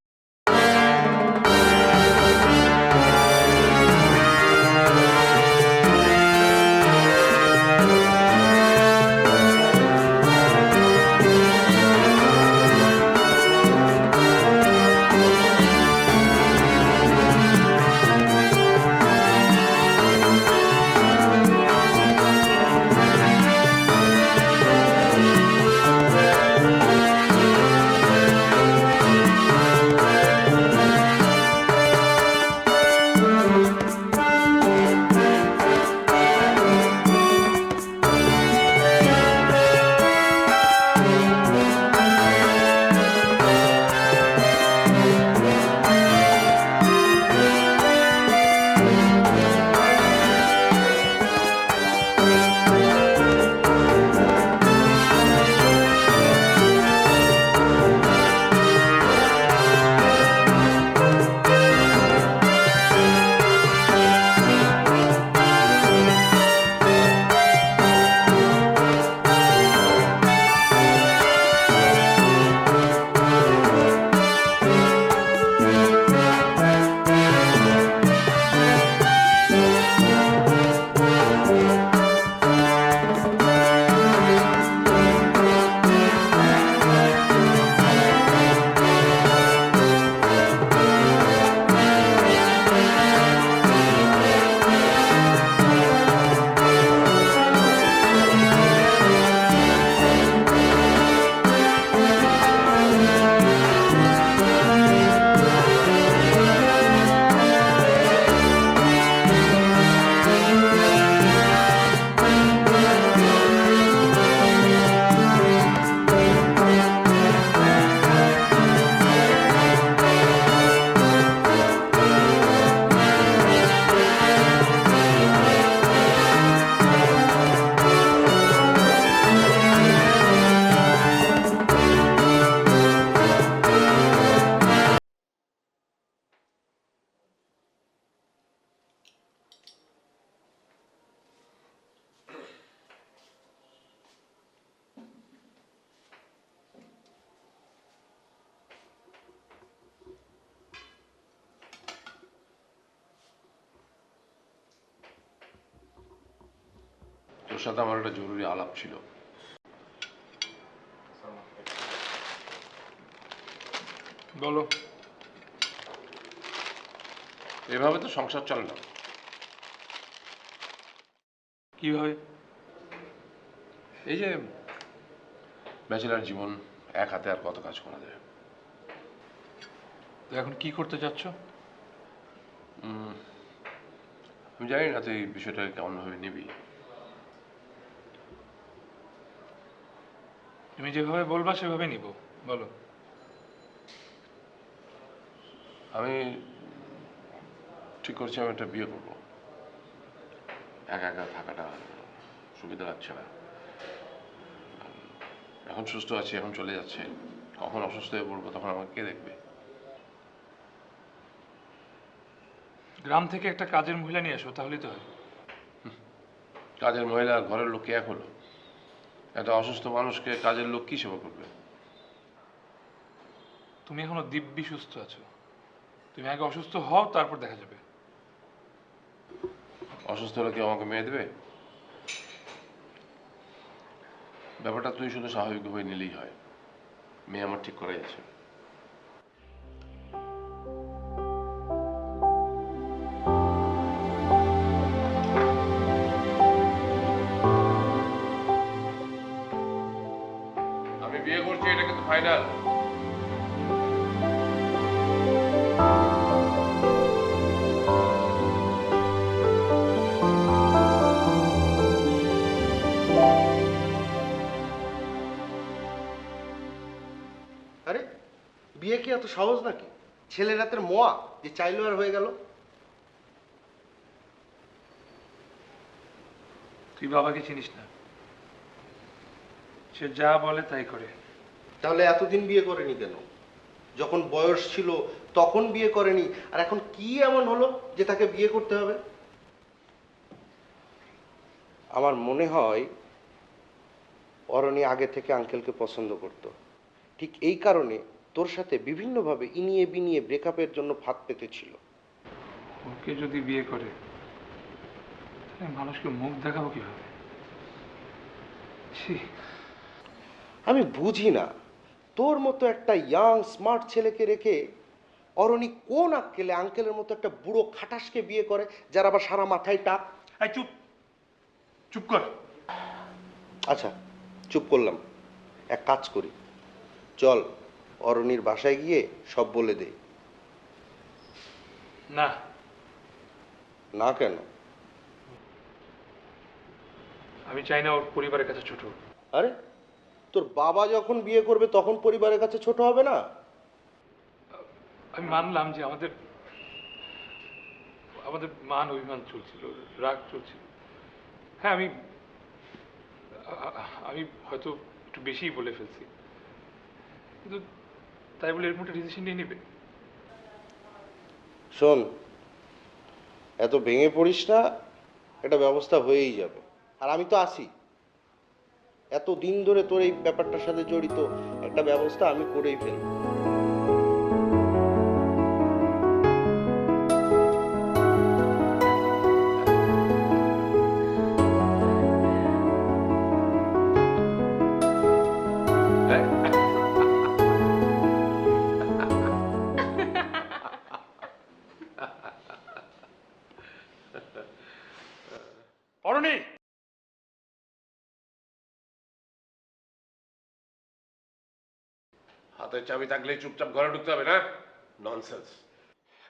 তোর সাথে আমার একটা জরুরি আলাপ ছিল। বলো। এভাবে তো সংসার চলে না। কিভাবে? এই যে ব্যাচেলার জীবন, এক হাতে আর কত কাজ করা যায়। তো এখন কি করতে চাচ্ছ? আমি জানি না তুই এই বিষয়টাকে কেমনভাবে নিবি। তুমি যেভাবে বলবা সেভাবে নিব, বলো। আমি ঠিক করছি আমি একটা বিয়ে করবো। একা একা থাকাটা সুবিধা লাগছে না। এখন সুস্থ আছি, এখন চলে যাচ্ছে, কখন অসুস্থ হয়ে পড়বো তখন আমাকে কে দেখবে? গ্রাম থেকে একটা কাজের মহিলা নিয়ে এসো, তাহলেই তো হয়। কাজের মহিলা আর ঘরের লোক কে এক হলো? একটা অসুস্থ মানুষকে কাজের লোক কি সেবা করবে? তুমি এখনো দিব্যি সুস্থ আছো, তুমি আগে অসুস্থ হও, তারপর দেখা যাবে। অসুস্থ হলে কি আমাকে মেয়ে দেবে? ব্যাপারটা তুই শুধু স্বাভাবিকভাবে নিলেই হয়, মেয়ে আমার ঠিক করাই আছে। আমি বিয়ে করছি, এটা কিন্তু ফাইনাল। আরে বিয়ে কি এত সহজ নাকি? ছেলের রাতের মোয়া যে চাইলো আর হয়ে গেল? তুই বাবাকে চিনিস না, সে যা বলে তাই করে। তাহলে এতদিন বিয়ে করেনি কেন? যখন বয়স ছিল তখন বিয়ে করেনি, আর এখন কি এমন হলো যে তাকে বিয়ে করতে হবে? আমার মনে হয় অরণি আগে থেকে আঙ্কেলকে পছন্দ করত, ঠিক এই কারণে তোর সাথে বিভিন্নভাবে ইনিয়ে বিনিয়ে ব্রেকআপের জন্য ফাঁদ পেতেছিল। ওকে যদি বিয়ে করে তাহলে মানুষকে মুখ দেখাবো কিভাবে? ছি। আমি বুঝি না, তোর মতো একটা ইয়াং স্মার্ট ছেলেকে রেখে অরণি কোন আক্কেলে আঙ্কেলের মতো একটা বুড়ো খাটাসকে বিয়ে করে, যার আবার সারা মাথায় টাক। এই চুপ, চুপ কর। আচ্ছা চুপ করলাম, এক কাজ করি, চল অরণির বাসায় গিয়ে সব বলে দে। না, না কেন? আমি চাই না ওর পরিবারের কাছে ছোট হোক। আরে তোর বাবা যখন বিয়ে করবে তখন পরিবারের কাছে ছোট হবে না? আমি মানলাম যে আমাদের আমাদের মান অভিমান চলছিল, রাগ চলছিল। হ্যাঁ, আমি হয়তো একটু বেশিই বলে ফেলছি, কিন্তু তাই বলে এরকম একটা ডিসিশন নিয়ে নেবে? শোন, এত ভেঙে পড়িস না, একটা ব্যবস্থা হয়েই যাবে। আর আমি তো আছি, এত দিন ধরে তোর এই ব্যাপারটার সাথে জড়িত, একটা ব্যবস্থা আমি করেই ফেলবো। অরণি, হাতের চাবি থাকলেই চুপচাপ ঘরে ঢুকতে হবে না? ননসেন্স।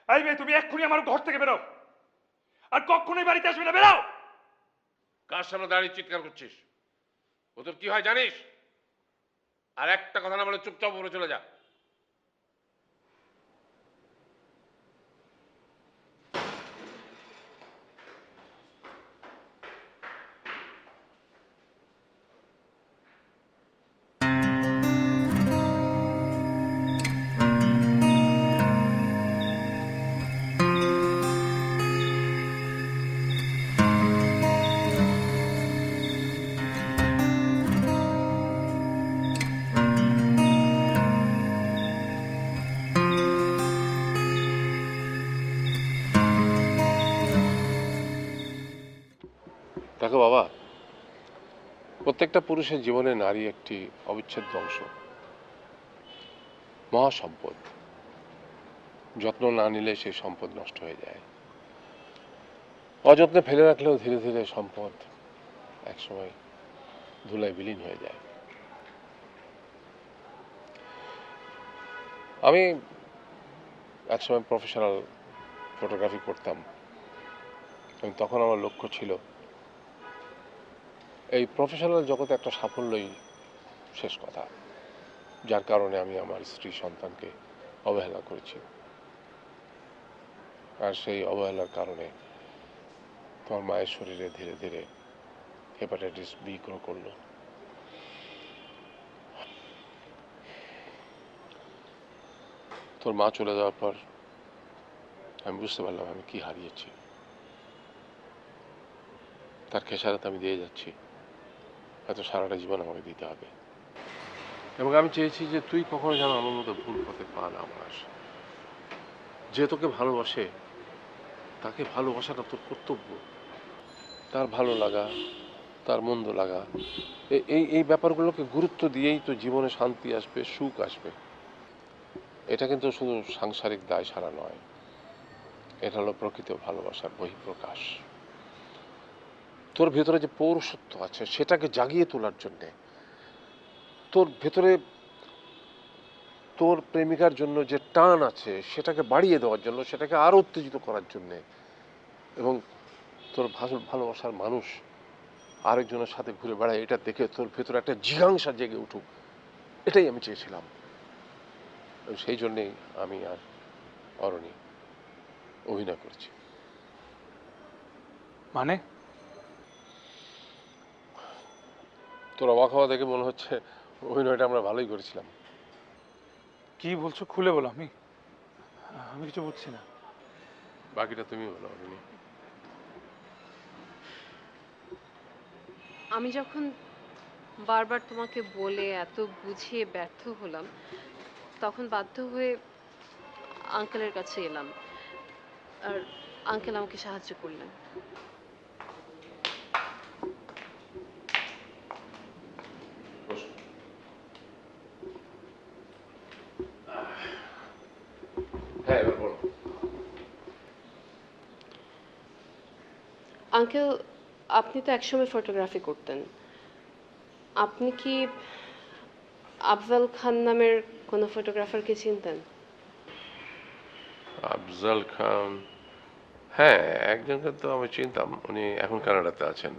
এই মেয়ে, তুমি এক্ষুনি আমার ঘর থেকে বেরো, আর কখনোই বাড়িতে আসবে না। বেরো। কার সামনে দাঁড়িয়ে চিৎকার করছিস? ও তোর কি হয় জানিস? আর একটা কথা না বলে চুপচাপ উপরে চলে যা। দেখো বাবা, প্রত্যেকটা পুরুষের জীবনে নারী একটি অবিচ্ছেদ্য অংশ, মহাসম্পদ। যত্ন না নিলে সেই সম্পদ নষ্ট হয়ে যায়, অযত্নে ফেলে রাখলেও ধীরে ধীরে সম্পদ একসময় ধুলায় বিলীন হয়ে যায়। আমি একসময় প্রফেশনাল ফটোগ্রাফি করতাম, এবং তখন আমার লক্ষ্য ছিল এই প্রফেশনাল জগতে একটা সাফল্যই শেষ কথা, যার কারণে আমি আমার স্ত্রী সন্তানকে অবহেলা করেছি। আর সেই অবহেলার কারণে তোমার মায়ের শরীরে ধীরে ধীরে হেপাটাইটিস বি করলো। তোর মা চলে যাওয়ার পর আমি বুঝতে পারলাম আমি কি হারিয়েছি। তার খেসারত আমি দিয়ে যাচ্ছি, হয়তো সারাটা জীবন আমাকে দিতে হবে। এবং আমি চেয়েছি যে তুই কখনো যেন আমার মতো ভুল পথে পা না মারাস। যে তোকে ভালোবাসে তাকে ভালোবাসাটা তোর কর্তব্য। তার ভালো লাগা, তার মন্দ লাগা, এই এই ব্যাপারগুলোকে গুরুত্ব দিয়েই তো জীবনে শান্তি আসবে, সুখ আসবে। এটা কিন্তু শুধু সাংসারিক দায় সারা নয়, এটা হলো প্রকৃত ভালোবাসার বহিঃপ্রকাশ। তোর ভেতরে যে পৌরুষত্ব আছে সেটাকে জাগিয়ে তোলার জন্যে, তোর ভেতরে তোর প্রেমিকার জন্য যে টান আছে সেটাকে বাড়িয়ে দেওয়ার জন্য, সেটাকে আরো উত্তেজিত করার জন্যে, এবং তোর ভালোবাসার মানুষ আরেকজনের সাথে ঘুরে বেড়ায় এটা দেখে তোর ভেতরে একটা জিজ্ঞাসা জেগে উঠুক, এটাই আমি চেয়েছিলাম। সেই জন্যেই আমি আর অরণি অভিনয় করছি। মানে তোর অবাক হওয়া দেখে মনে হচ্ছে অভিনয়টা আমরা ভালোই করেছিলাম। কি বলছো, খুলে বলো। আমি আমি কিছু বুঝছি না। বাকিটা তুমি বলো অরণি। আমি যখন বারবার তোমাকে বলে এত বুঝিয়ে ব্যর্থ হলাম, তখন বাধ্য হয়ে আঙ্কেলের কাছে এলাম, আর আঙ্কেল আমাকে সাহায্য করলেন। হ্যাঁ, এবার বলো। আঙ্কেল, আপনি তো একসময় ফটোগ্রাফি করতেন। আপনি কি আফজাল খান নামের কোনো ফটোগ্রাফারকে চিনতেন? আফজাল খান, হ্যাঁ একজনকে তো আমি চিনতাম, উনি এখন কানাডাতে আছেন।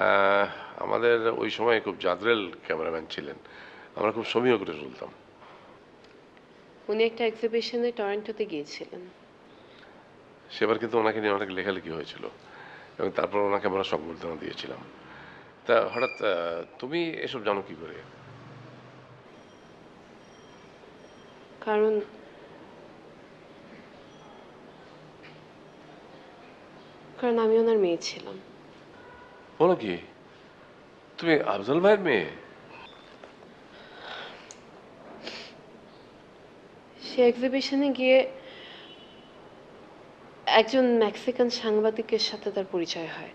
আহ, আমাদের ওই সময় খুব জাদরেল ক্যামেরাম্যান ছিলেন, আমরা খুব সমীহ করে চলতাম। উনি একটা এক্সিবিশনে টরন্টোতে গিয়েছিলেন। সেবার কিন্তু ওনাকে নিয়ে অনেক লেখালেখি হয়েছিল, এবং তারপর ওনাকে আমরা সংবর্ধনা দিয়েছিলাম। তা হঠাৎ তুমি এসব জানো কি করে? কারণ কারণ আমি ওনার মেয়ে ছিলাম। বলো কি, তুমি আফজল ভাইয়ের মেয়ে? সে এক্সিবিশনে গিয়ে একজন মেক্সিকান সাংবাদিকের সাথে তার পরিচয় হয়।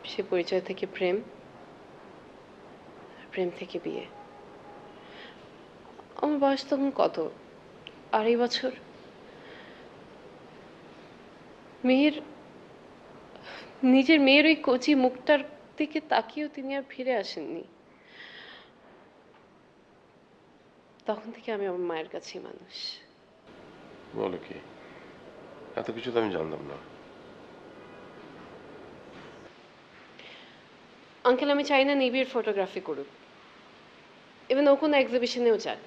সে পরিচয় থেকে প্রেম, প্রেম থেকে বিয়ে। আমার বয়স তখন কত, 2.5 বছর। মেয়ের নিজের মেয়ের ওই কচি মুখটার দিকে তাকিয়েও তিনি আর ফিরে আসেননি। তখন থেকে আমি আমার মায়ের কাছেই মানুষ। বলো কি, এত কিছু তো আমি জানতাম না। আঙ্কেল, আমি চাই না নিবিড় ফটোগ্রাফি করুক, ইভেন ও কোনো এক্সিবিশনেও যাক।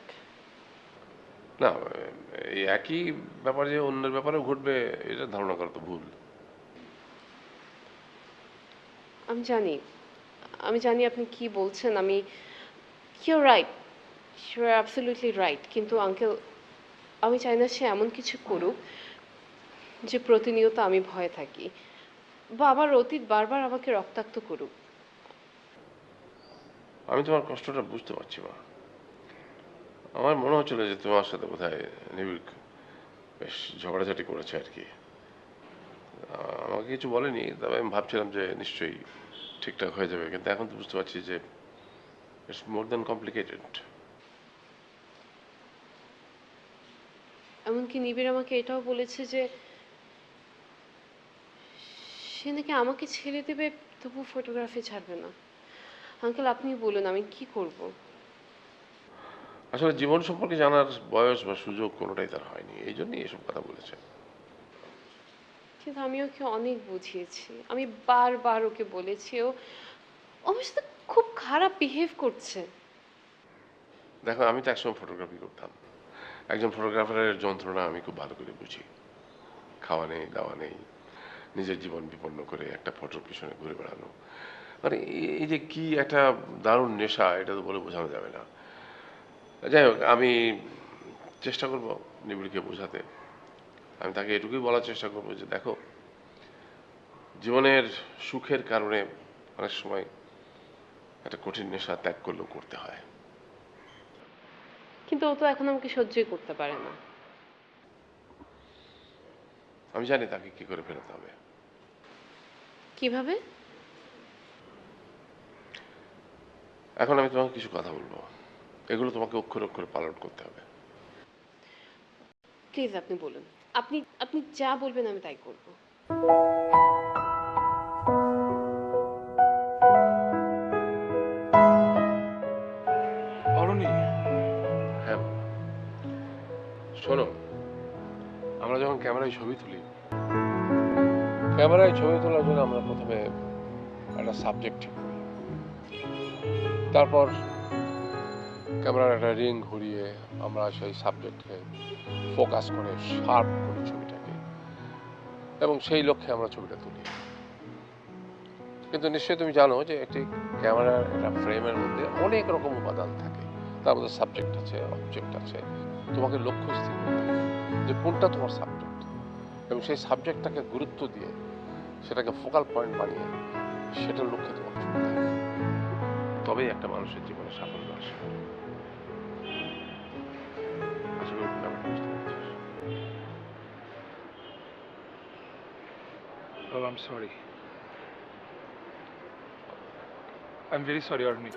না, এই একই ব্যাপার যে অন্যের ব্যাপারেও ঘটবে এটা ধারণা করা তো ভুল। আমি জানি, আমি জানি আপনি কি বলছেন। Your right, your absolutely right. কিন্তু আঙ্কেল, আমি চাই না সে এমন কিছু করুক যে প্রতিনিয়ত আমি ভয়ে থাকি, বা আমার অতীত বারবার আমাকে রক্তাক্ত করুক। আমি তোমার কষ্টটা বুঝতে পারছি মা। আমার মনে হচ্ছিল যে তোমার সাথে বোধহয় নিবিড় বেশ ঝগড়াঝাটি করেছে আর কি। আমাকে কিছু বলেনি, তবে আমি ভাবছিলাম যে নিশ্চয়ই ঠিকঠাক হয়ে যাবে, কিন্তু এখন তো বুঝতে পারছি যে ইটস মোর দ্যান কমপ্লিকেটেড। এমনকি নিবিড় আমাকে এটাও বলেছে যে সে নাকি আমাকে ছেড়ে দেবে, তবু ফটোগ্রাফি ছাড়বে না। আঙ্কেল, আপনি বলুন আমি কি করব? আসলে জীবন সম্পর্কে জানার বয়স বা সুযোগ কোনোটাই তার হয়নি, এই জন্যই এসব কথা বলেছে। কিন্তু আমি ওকে অনেক বুঝিয়েছি, আমি বারবার ওকে বলেছি। ও আমার সাথে খুব খারাপ বিহেভ করছে। দেখো, আমি তো একসময় ফটোগ্রাফি করতাম। একজন ফটোগ্রাফারের যন্ত্রণা আমি খুব ভালো করে বুঝি। খাওয়া নেই, দাওয়া নেই, নিজের জীবন বিপন্ন করে একটা ফটোর পিছনে ঘুরে বেড়ানো, মানে এই যে কি একটা দারুণ নেশা, এটা তো বলে বোঝানো যাবে না। যাই হোক, আমি চেষ্টা করব নিবিড়কে বোঝাতে। আমি তাকে এটুকুই বলার চেষ্টা করবো যে দেখো, জীবনের সুখের কারণে অনেক সময় একটা কঠিন নেশা ত্যাগ করলেও করতে হয়। কিন্তু ও তো এখন আমাকে সহ্যই করতে পারে না। আমি জানি তাকে কি করে ফেরাতে হবে। কিভাবে? এখন আমি তোমাকে কিছু কথা বলবো, এগুলো তোমাকে অক্ষরে অক্ষরে পালন করতে হবে। প্লিজ আপনি বলুন, আপনি আপনি যা বলবেন আমি তাই করব। অরণি, হ্যাঁ, শোনো, আমরা যখন ক্যামেরায় ছবি তুলি, ক্যামেরায় ছবি তোলার জন্য আমরা প্রথমে একটা সাবজেক্ট ঠিক করি, তারপর ক্যামেরার একটা রিং ঘুরিয়ে আমরা সেই সাবজেক্টকে ফোকাস করে শার্প করি ছবিটাকে, এবং সেই লক্ষ্যে আমরা ছবিটা তুলি। কিন্তু নিশ্চয়ই তুমি জানো যে একটি ক্যামেরার একটা ফ্রেমের মধ্যে অনেক রকম উপাদান থাকে, তার মধ্যে সাবজেক্ট আছে, অবজেক্ট আছে। তোমাকে লক্ষ্য স্থির করতে হবে যে কোনটা তোমার সাবজেক্ট, এবং সেই সাবজেক্টটাকে গুরুত্ব দিয়ে সেটাকে ফোকাল পয়েন্ট বানিয়ে সেটার লক্ষ্যে তোমাকে চলতে হবে। তবেই একটা মানুষের জীবনে সাফল্য আসে। আশা করি তুমি ব্যাপারটা বুঝতে পেরেছিস। oh, I'm sorry. I'm very sorry, Arni.